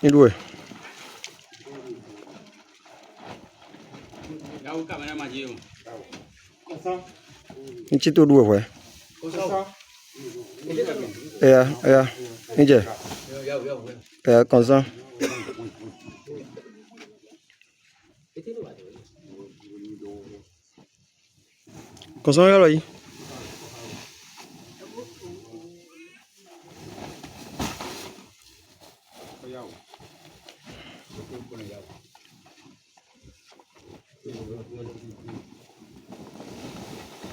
Ni due. Ni citu due poi. Ni je. Comme ça. Comme ça là là.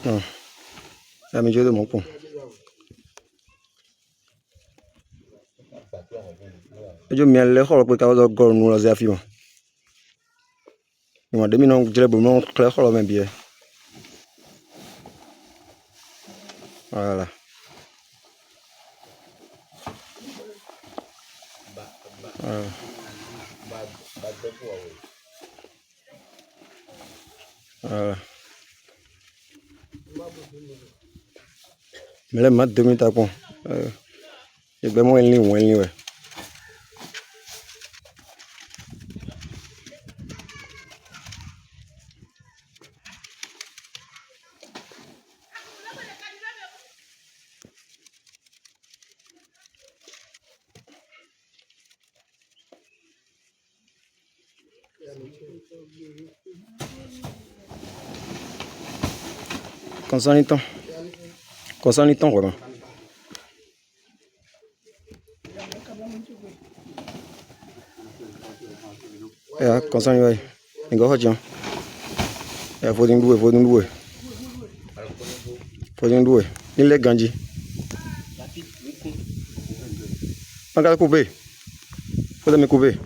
Non. Ça me joue de mon pont. Je me le hall pour qu'au gor nous les affions. Il m'a demandé non je bon clair hall même bien. Voilà. Voilà. Mais là, mat 2 minutes à pont. Il y a moins de ligne, ouais. Concernant temps, vraiment. Concernant ouais. Il go hot, faut due. Il est ganji. On va couper. Faut me couper.